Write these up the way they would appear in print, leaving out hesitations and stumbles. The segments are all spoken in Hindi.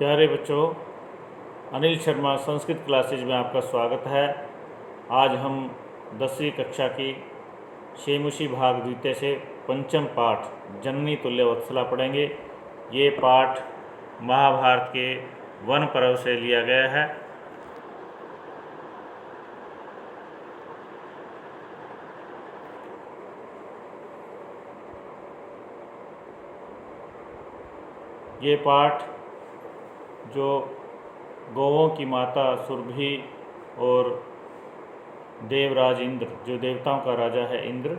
प्यारे बच्चों, अनिल शर्मा संस्कृत क्लासेज में आपका स्वागत है। आज हम 10वीं कक्षा की शेमुषी भाग द्वितीय से पंचम पाठ जननी तुल्य वत्सला पढ़ेंगे। ये पाठ महाभारत के वन पर्व से लिया गया है। ये पाठ जो गौओं की माता सुरभि और देवराज इंद्र, जो देवताओं का राजा है इंद्र,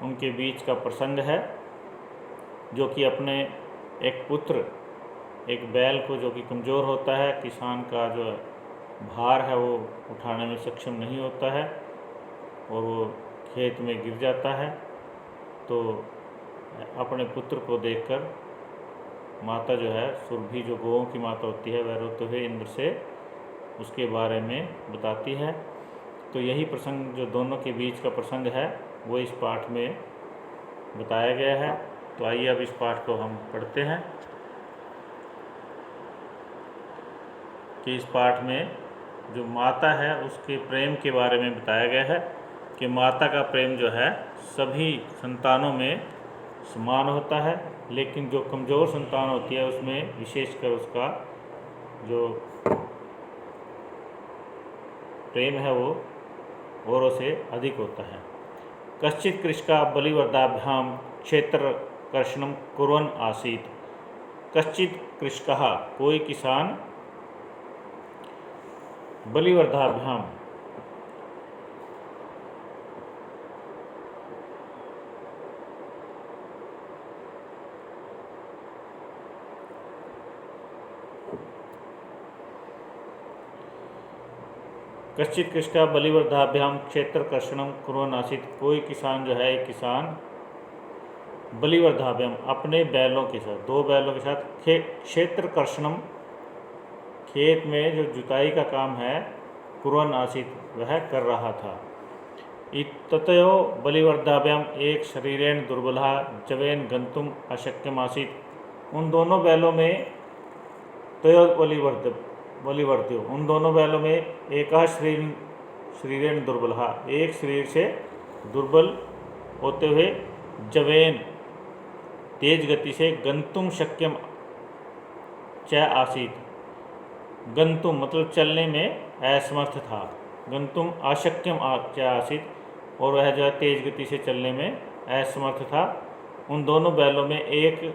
उनके बीच का प्रसंग है, जो कि अपने एक पुत्र, एक बैल को, जो कि कमज़ोर होता है, किसान का जो भार है वो उठाने में सक्षम नहीं होता है और वो खेत में गिर जाता है। तो अपने पुत्र को देखकर माता जो है सुरभि, जो गौओं की माता होती है, वह रोते हुए इंद्र से उसके बारे में बताती है। तो यही प्रसंग, जो दोनों के बीच का प्रसंग है, वो इस पाठ में बताया गया है। तो आइए अब इस पाठ को हम पढ़ते हैं कि इस पाठ में जो माता है उसके प्रेम के बारे में बताया गया है कि माता का प्रेम जो है सभी संतानों में समान होता है, लेकिन जो कमज़ोर संतान होती है उसमें विशेषकर उसका जो प्रेम है वो औरों से अधिक होता है। कश्चित कृषका बलिवर्दाभ्याम क्षेत्रकर्षणं कुर्वन् आसीत्। कश्चित कृषकः, कोई किसान, बलिवर्दाभ्याम, कश्चित कृषका बलिवर्धाभ्याम क्षेत्रकर्षणं कुर्वन् आसीत्। कोई किसान जो है, एक किसान बलिवर्धाभ्याम, अपने बैलों के साथ, दो बैलों के साथ क्षेत्रकर्षणम, खेत में जो जुताई का काम है, कुर्वन् आसीत्, वह कर रहा था। ततयो बलिवर्धाभ्याम एक शरीरेण दुर्बलः जवेन गंतुम अशक्यम आसीत्। उन दोनों बैलों में तयो बलिवर्ध्यो, उन दोनों बैलों में एक शरीरेण दुर्बल, एक शरीर से दुर्बल होते हुए, जवेन, तेज गति से, गंतुम शक्यम च आसीत, गंतुम मतलब चलने में असमर्थ था, गंतुम अशक्यम च आसीत, और वह जो है तेज गति से चलने में असमर्थ था। उन दोनों बैलों में एक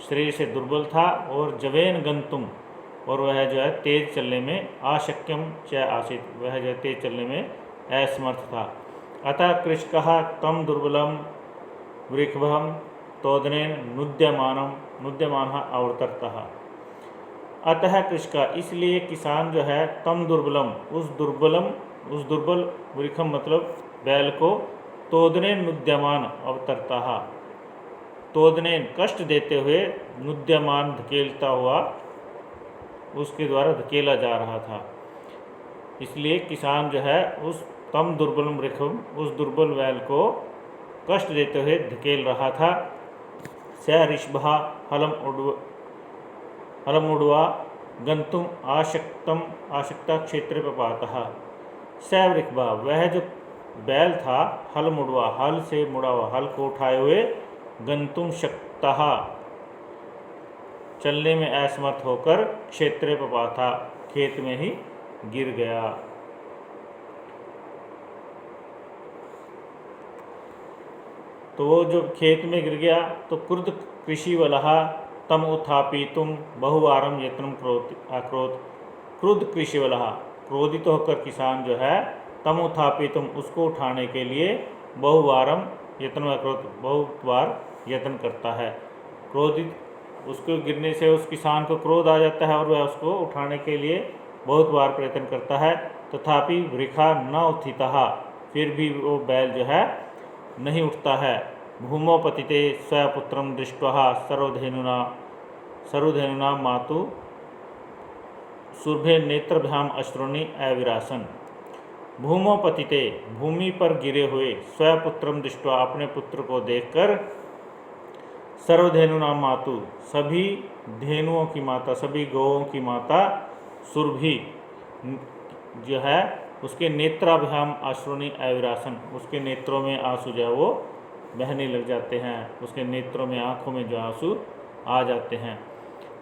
शरीर से दुर्बल था और जवेन गंतुम, और वह जो है तेज चलने में अशक्यम च आसीत, वह जो है तेज चलने में असमर्थ था। अतः कृषकः तम दुर्बलम वृषभम तोदनेन नुद्यमानः अवर्ततः। अतः कृषका, इसलिए किसान जो है, तम दुर्बलम, उस दुर्बल वृषभम मतलब बैल को, तोदनेन नुद्यमान अवतरतः, तोदनेन कष्ट देते हुए, नुद्यमान धकेलता हुआ, उसके द्वारा धकेला जा रहा था। इसलिए किसान जो है उस तम दुर्बलम वृषभम, उस दुर्बल बैल को कष्ट देते हुए धकेल रहा था। स ऋषभः हलम उड्वा गंतुम आशक्ता क्षेत्र पपातः। स वृषभः, वह जो बैल था, हल मुड़वा, हल से मुड़ा हुआ, हल को उठाए हुए, गंतुम शक्तः, चलने में असमर्थ होकर, क्षेत्र पपाता, खेत में ही गिर गया। तो वो जो खेत में गिर गया, तो क्रुद्ध कृषिवलः तम उत्थापयितुं बहुवारं यत्नं अकरोत्। क्रुद्ध कृषिवलः, क्रोधित होकर किसान जो है, तम उत्थापयितुं, उसको उठाने के लिए, बहुवारं यत्नं अकरोत्, बहुत बार यत्न करता है। क्रोधित, उसको गिरने से उस किसान को क्रोध आ जाता है और वह उसको उठाने के लिए बहुत बार प्रयत्न करता है। तथापि वृखा न उत्थितः, फिर भी वो बैल जो है नहीं उठता है। भूमौ पतिते स्वपुत्रं दृष्ट्वा सरुधेनुना मातु सुरभे नेत्रभ्याम अश्रुणि अविरासन। भूमौ पतिते, भूमि पर गिरे हुए, स्वपुत्रम दृष्ट्वा, अपने पुत्र को देखकर, सर्वधेनुनां मातु, सभी धेनुओं की माता, सभी गौओं की माता सुरभि जो है उसके नेत्राभ्याम अश्रुणी अविरासन, उसके नेत्रों में आंसू जो है वो बहने लग जाते हैं, उसके नेत्रों में आंखों में जो आंसू आ जाते हैं।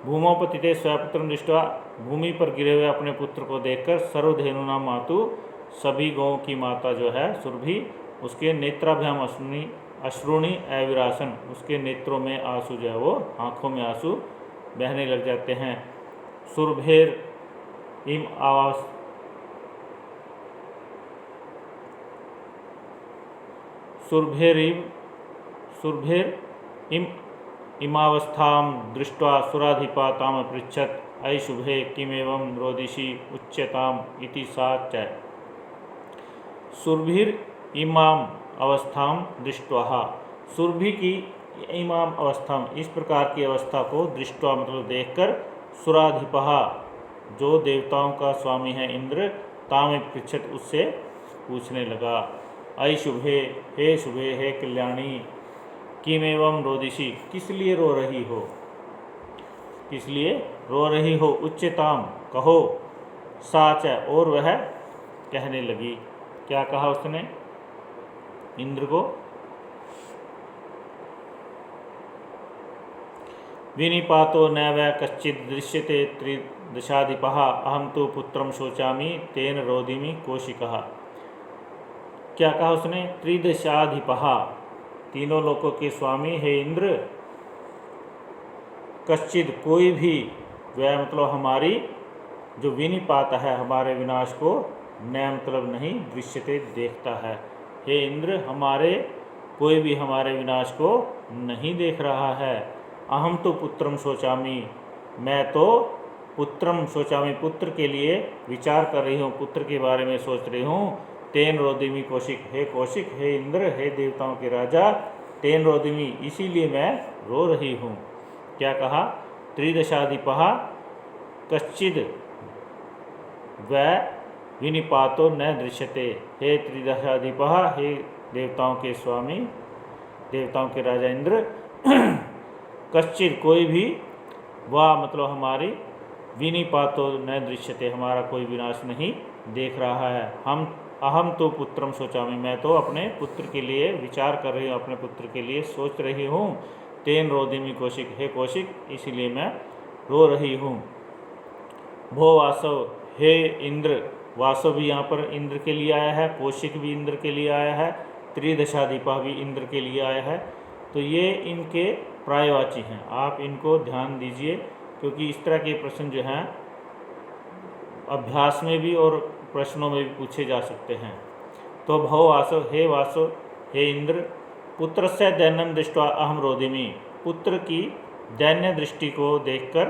भूमोपतिते स्वपुत्रं दृष्ट्वा, भूमि पर गिरे हुए अपने पुत्र को देखकर सर्वधेनुनां मातु, सभी गौओं की माता जो है सुरभि, उसके नेत्राभ्याम अश्रुणी अविरासन, उसके नेत्रों में आंसू जो है वो आँखों में आंसू बहने लग जाते हैं। सुरभेर इम आवास सुरभेर इम इमावस्थां दृष्ट्वा सुराधिपा ताम पृच्छत अयि शुभे किमेवं रोदिषि उच्यताम इति सा च। सुरभिर इमाम अवस्थां दृष्ट्वा, सुरभि की इमाम अवस्था, इस प्रकार की अवस्था को दृष्ट्वा मतलब देखकर, सुराधिपहा जो देवताओं का स्वामी है इंद्र, ताम पृच्छत उससे पूछने लगा, अयि शुभे, हे शुभे, हे कल्याणी, किमेवं रोदिषि, किस लिए रो रही हो, किस लिए रो रही हो, उच्चताम कहो, साच, और वह कहने लगी। क्या कहा उसने इंद्र को, विनिपातो न वै कश्चित् दृश्यते त्रिदशाधिपः, अहम तो पुत्रम शोचामि तेन रोदिमि कौशिकः। क्या कहा उसने, त्रिदशाधिपः, तीनों लोकों के स्वामी हे इंद्र, कश्चित कोई भी, वह मतलब हमारी जो विनिपात है, हमारे विनाश को, न मतलब नहीं, दृश्यते देखता है, हे इंद्र हमारे कोई भी हमारे विनाश को नहीं देख रहा है। अहम तो पुत्रम शोचामि, मैं तो पुत्रम शोचामि, पुत्र के लिए विचार कर रही हूँ, पुत्र के बारे में सोच रही हूँ। तेन रोदिमि कौशिक, हे कौशिक, हे इंद्र, हे देवताओं के राजा, तेन रोदिमि, इसीलिए मैं रो रही हूँ। क्या कहा, त्रिदशाधिपः कश्चिद वै विनिपातो न दृश्यते, हे त्रिदशाधिपः, हे देवताओं के स्वामी, देवताओं के राजा इंद्र, कश्चित कोई भी, वह मतलब हमारी, विनिपातो न दृश्यते, हमारा कोई विनाश नहीं देख रहा है। अहम तो पुत्रम शोचामि, मैं तो अपने पुत्र के लिए विचार कर रही हूँ, अपने पुत्र के लिए सोच रही हूँ। तेन रोदिमि कौशिक, हे कौशिक, इसीलिए मैं रो रही हूँ। भो वासव, हे इंद्र, वासव भी यहाँ पर इंद्र के लिए आया है, कौशिक भी इंद्र के लिए आया है, त्रिदशाधिपा भी इंद्र के लिए आया है, तो ये इनके प्रायवाची हैं, आप इनको ध्यान दीजिए, क्योंकि इस तरह के प्रश्न जो हैं अभ्यास में भी और प्रश्नों में भी पूछे जा सकते हैं। तो भव वासव, हे वासव, हे इंद्र, पुत्रस्य दैन्यं दृष्ट्वा अहम रोदिमि, पुत्र की दैन्य दृष्टि को देखकर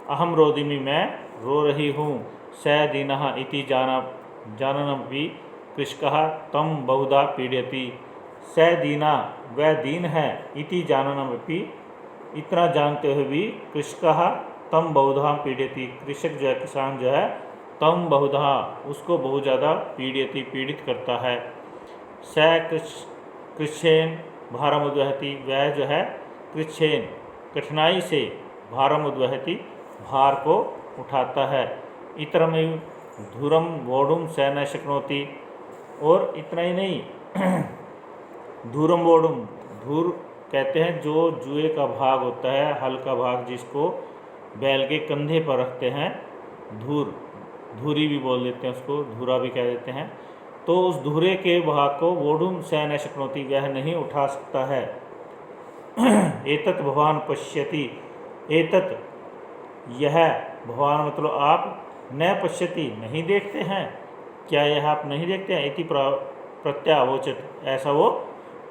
अहम रोदिमि, मैं रो रही हूँ। स दीनः इति जाननमपि कृषकः तम बहुधा पीड़यति, स दीना, वह दीन है, इति जाननमपि, इतना जानते हुए भी, कृषकः तम बहुधा पीड़यति, कृषक जो है, किसान जो है, तम बहुधा, उसको बहुत ज़्यादा पीड़यति, पीड़ित करता है। स कृच्छेन भारम उद्वहति, वह जो है कृच्छेन, कठिनाई से, भारम उद्वहति, भार को उठाता है। इतरमेव धूरम वोढुम स न शक्नोति, और इतना ही नहीं, धूरम वोढुम, धूर कहते हैं जो जुए का भाग होता है, हल का भाग, जिसको बैल के कंधे पर रखते हैं, धूर, धूरी भी बोल देते हैं उसको, धूरा भी कह देते हैं। तो उस धूरे के भाग को वोढुम स न शक्नोति, वह नहीं उठा सकता है। एतत् भवान पश्यति, एतत् यह, भवान मतलब आप, न पश्यति नहीं देखते हैं, क्या यह आप नहीं देखते हैं, इति प्रत्यावोचत, ऐसा वो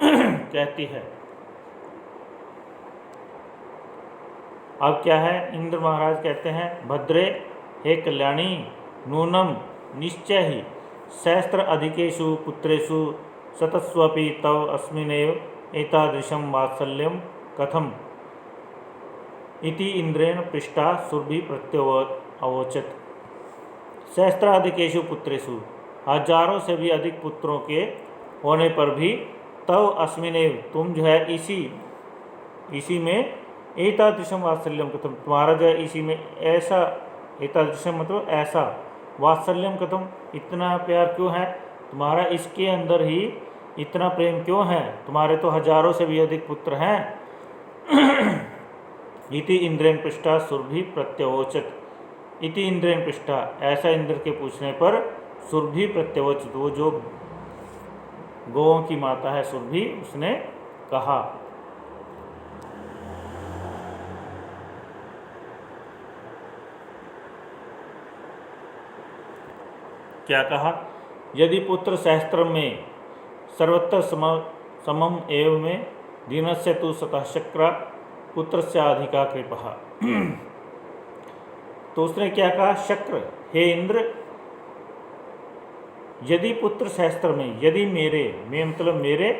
कहती है। अब क्या है, इंद्र महाराज कहते हैं, भद्रे, हे कल्याणी, नूनम निश्चय ही, सहस्त्र अधिकेषु पुत्रेषु शतस्वपि तव अस्मिनेव एतादृशं वात्सल्यं कथम, इति इंद्रेण पृष्ठा सुरभि प्रत्यावोचत। सहस्त्राधिकेषु पुत्रेषु, हजारों से भी अधिक पुत्रों के होने पर भी तव अस्मिनेव, तुम जो है इसी में एतादृशम वात्सल्यम कथम, तुम्हारा जो है इसी में ऐसा, एतादृशम मतलब ऐसा, वात्सल्यम कथम, इतना प्यार क्यों है तुम्हारा, इसके अंदर ही इतना प्रेम क्यों है, तुम्हारे तो हजारों से भी अधिक पुत्र हैं। इति इंद्रेण पृष्ठा सुरभि प्रत्यवोचत, इति इंद्रेण पृष्ठा, ऐसा इंद्र के पूछने पर सुरभि प्रत्यवोचत, वो जो गौओं की माता है सुरभि, उसने कहा। क्या कहा? यदि पुत्र सहस्त्र में सर्वत्र समम एव में दीनस्य तु सतः शक्र पुत्र से अधिका कृपा। तो उसने क्या कहा? शक्र, हे इंद्र, यदि पुत्र सहस्त्र में, यदि मेरे में मतलब मेरे,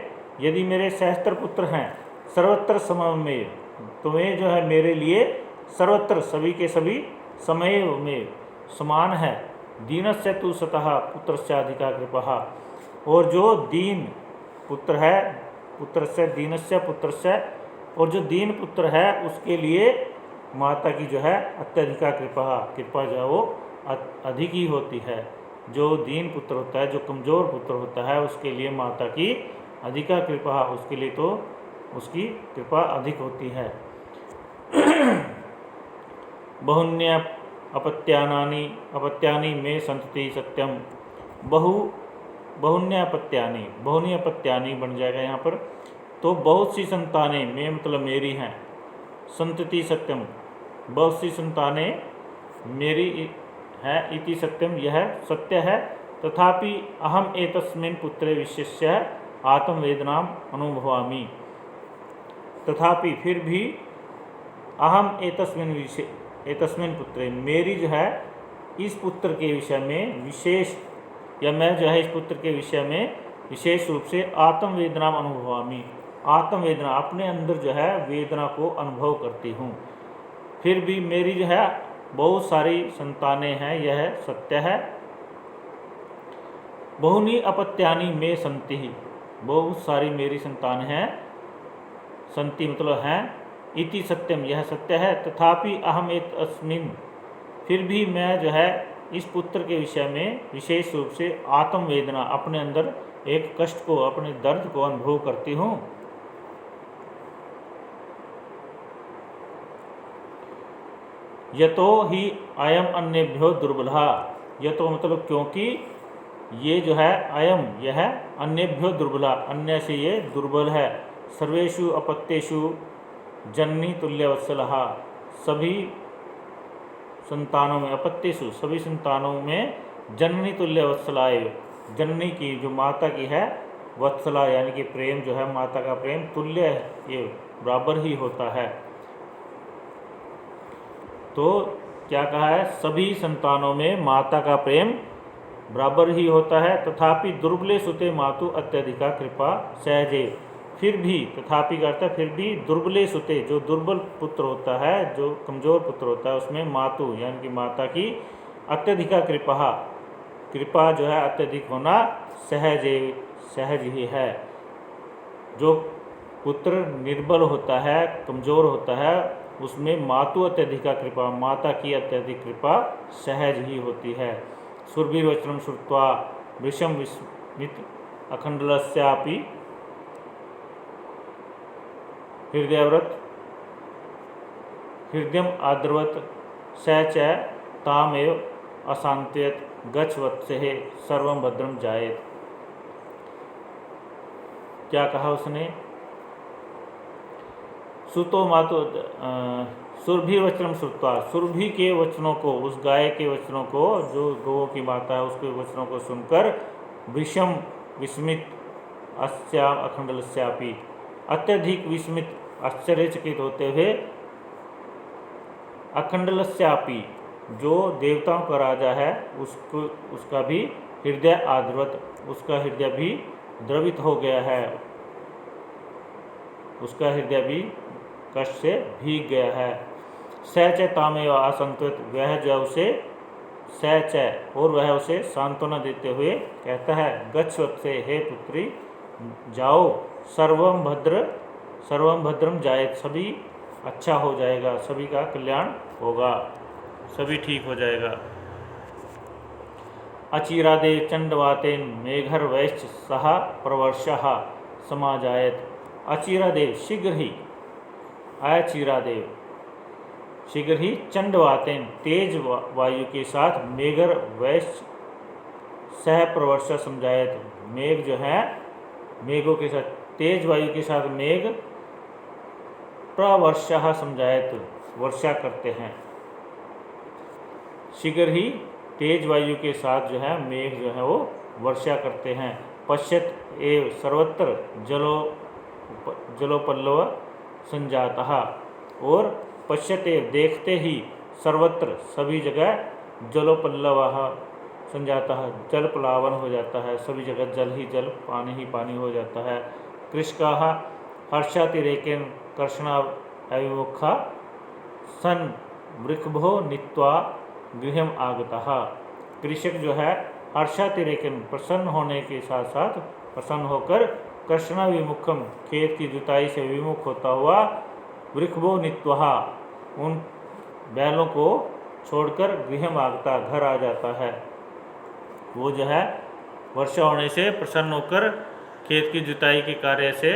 यदि मेरे सहस्त्र पुत्र हैं, सर्वत्र समम में, तुम्हें जो है मेरे लिए सर्वत्र सभी के सभी समय में समान है। दीनस्य तु सतः पुत्र से अधिका कृपा, और जो दीन पुत्र है, पुत्र से दीनस्य पुत्र से, और जो दीन पुत्र है उसके लिए माता की जो है अत्यधिका कृपा जो है वो अधिक ही होती है। जो दीन पुत्र होता है, जो कमज़ोर पुत्र होता है, उसके लिए माता की अधिका कृपा, उसके लिए तो उसकी कृपा अधिक होती है। बहुन्य अपत्यानि में संतति सत्यम, बहुन्य अपत्यानि बन जाएगा यहाँ पर, तो बहुत सी संतानें में मतलब मेरी हैं, संतति सत्यम, बहुत सी संतानें मेरी है, इति सत्यम, यह सत्य है। तथापि अहम एतस्मिन् पुत्रे विशिष्य आत्मवेदनाम अनुभवामि, तथापि फिर भी अहम एतस्मिन् पुत्रे, मेरी जो है इस पुत्र के विषय में विशेष, या मैं जो है इस पुत्र के विषय में विशेष रूप से आत्मवेदनाम अनुभवामि, आत्मवेदना, अपने अंदर जो है वेदना को अनुभव करती हूँ। फिर भी मेरी जो है बहुत सारी संतानें हैं, यह सत्य है। बहुनी अपत्यानि में संति, बहुत सारी मेरी संतान हैं, संति मतलब हैं, इति सत्यम, यह सत्य है। तथापि अहम एक अस्मिन, फिर भी मैं जो है इस पुत्र के विषय में विशेष रूप से आत्मवेदना, अपने अंदर एक कष्ट को, अपने दर्द को अनुभव करती हूँ। यतो ही अयम अन्यभ्यो दुर्बला, यतो मतलब क्योंकि ये जो है अयम, यह अन्यभ्यो दुर्बला, अन्य से ये दुर्बल है। सर्वेषु अपत्येषु जननी तुल्यवत्सलः, सभी संतानों में, अपत्येषु सभी संतानों में, जननी तुल्यवत्सलाय, जननी की जो माता की है, वत्सला यानी कि प्रेम जो है, माता का प्रेम तुल्य ये बराबर ही होता है। तो क्या कहा है? सभी संतानों में माता का प्रेम बराबर ही होता है। तथापि दुर्बले सुते मातु अत्यधिका कृपा सहजे, फिर भी, तथापि करता है फिर भी, दुर्बले सुते, जो दुर्बल पुत्र होता है, जो कमज़ोर पुत्र होता है, उसमें मातु यानी कि माता की अत्यधिका कृपा जो है अत्यधिक होना सहज ही है। जो पुत्र निर्बल होता है, कमज़ोर होता है, उसमें मातु अत्यधिका कृपा, माता की अत्यधिक कृपा सहज ही होती है। सुरभिर्वचनम श्रुत्वा वृषम विस्मित अखंडलस्यापि हृदयव्रत हृदयम आद्रवत स च तामेव अशांत्यत गच्छ वत्सेः सर्वं भद्रम जायेत। क्या कहा उसने? सुतो मातु सुरभि वचनम श्रुत्वा, सुरभि के वचनों को, उस गाय के वचनों को, जो गौओं की माता है उसके वचनों को सुनकर, विषम विस्मित अस्याम अखंडलस्यापि, अत्यधिक विस्मित आश्चर्यचकित होते हुए, अखंडलस्यापि जो देवताओं का राजा है उसका भी हृदय आद्रवत, उसका हृदय भी द्रवित हो गया है, उसका हृदय भी कष्ट से भीग गया है। सच तामेव असंत्वित, वह जो उसे सच है और वह उसे सांत्वना देते हुए कहता है, गच्छ वत्से, हे पुत्री जाओ, सर्वं भद्रम जायेत, सभी अच्छा हो जाएगा, सभी का कल्याण होगा, सभी ठीक हो जाएगा। अचिरादेव चंडवातेन मेघर वैश्च सह प्रवर्षः समाजायत। अचिरादेव शीघ्र ही, अचिरादेव शीघ्र ही, चंडवातेन तेज वायु के साथ, मेघर वैश्च सह प्रवर्षा समझायत, मेघ जो है मेघों के साथ, तेज वायु के साथ मेघ प्रवर्षा समझायत वर्षा करते हैं। शीघ्र ही तेज वायु के साथ जो है मेघ जो है वो वर्षा करते हैं। पश्यत एव सर्वत्र जलोपल्लव संजातः, और पश्यत एव देखते ही, सर्वत्र सभी जगह, जलोपल्लव संजातः जल प्लावन हो जाता है, सभी जगह जल ही जल, पानी ही पानी हो जाता है। कृषकाः हर्षातिरेकेन कर्षणाभिमुखा सन वृषभो नीत्वा गृहम आगतः। कृषक जो है हर्षातिरेकेन प्रसन्न होने के साथ साथ, प्रसन्न होकर, कर्षणाभिमुखम खेत की जुताई से विमुख होता हुआ, वृषभो नीत्वा उन बैलों को छोड़कर, गृहम आगता घर आ जाता है। वो जो है वर्षा होने से प्रसन्न होकर, खेत की जुताई के कार्य से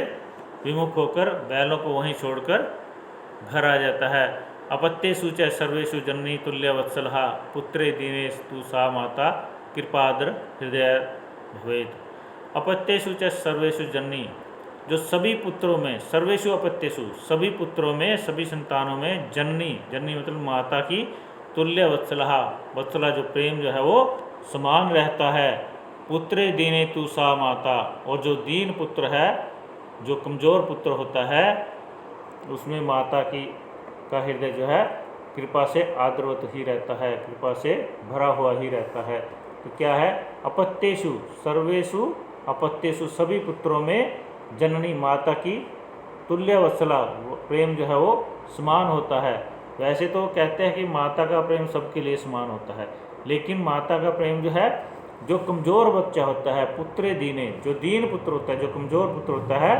विमुख होकर, बैलों को वहीं छोड़कर घर आ जाता है। अपत्येषु च सर्वेषु जननी तुल्य वत्सलः, पुत्रे दीनेस्तु सा माता कृपाद्र हृदय भवेत्। अपत्येषु च सर्वेषु जननी, जो सभी पुत्रों में, सर्वेषु अपत्येषु सभी पुत्रों में, सभी संतानों में, जननी, जननी मतलब माता की, तुल्य वत्सलः वत्सला जो प्रेम जो है वो समान रहता है। पुत्रे दीने तु सा माता, और जो दीन पुत्र है, जो कमज़ोर पुत्र होता है, उसमें माता की का हृदय जो है कृपा से आर्द्रवत ही रहता है, कृपा से भरा हुआ ही रहता है। तो क्या है, अपत्येषु सर्वेषु अपत्येषु सभी पुत्रों में, जननी माता की, तुल्य वत्सला प्रेम जो है वो समान होता है। वैसे तो कहते हैं कि माता का प्रेम सबके लिए समान होता है, लेकिन माता का प्रेम जो है, जो कमज़ोर बच्चा होता है, पुत्रे दीने, जो दीन पुत्र होता है, जो कमज़ोर पुत्र होता है,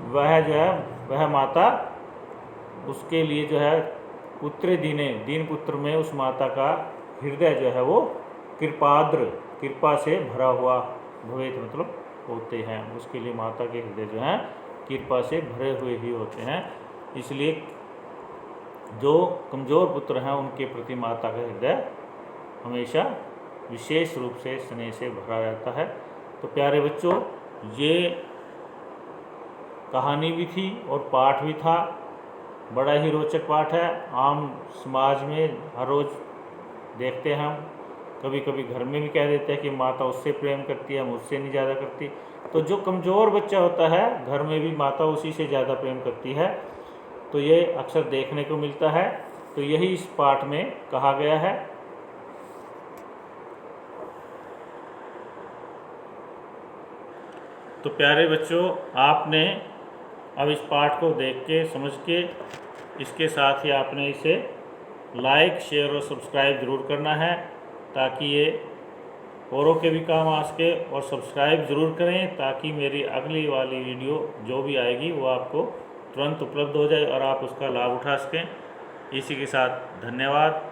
वह जो है वह माता उसके लिए जो है पुत्रे दीने, दीन पुत्र में उस माता का हृदय जो है वो कृपाद्र, कृपा से भरा हुआ, भवेत मतलब होते हैं, उसके लिए माता के हृदय जो हैं कृपा से भरे हुए ही होते हैं। इसलिए जो कमज़ोर पुत्र हैं उनके प्रति माता का हृदय हमेशा विशेष रूप से स्नेह से भरा रहता है। तो प्यारे बच्चों, ये कहानी भी थी और पाठ भी था, बड़ा ही रोचक पाठ है। आम समाज में हर रोज़ देखते हैं हम, कभी कभी घर में भी कह देते हैं कि माता उससे प्रेम करती है, मुझसे नहीं ज़्यादा करती। तो जो कमज़ोर बच्चा होता है घर में भी माता उसी से ज़्यादा प्रेम करती है, तो ये अक्सर देखने को मिलता है। तो यही इस पाठ में कहा गया है। तो प्यारे बच्चों, आपने अब इस पाठ को देख के, समझ के, इसके साथ ही आपने इसे लाइक, शेयर और सब्सक्राइब ज़रूर करना है, ताकि ये औरों के भी काम आ सके। और सब्सक्राइब ज़रूर करें ताकि मेरी अगली वाली वीडियो जो भी आएगी वो आपको तुरंत उपलब्ध हो जाए और आप उसका लाभ उठा सकें। इसी के साथ धन्यवाद।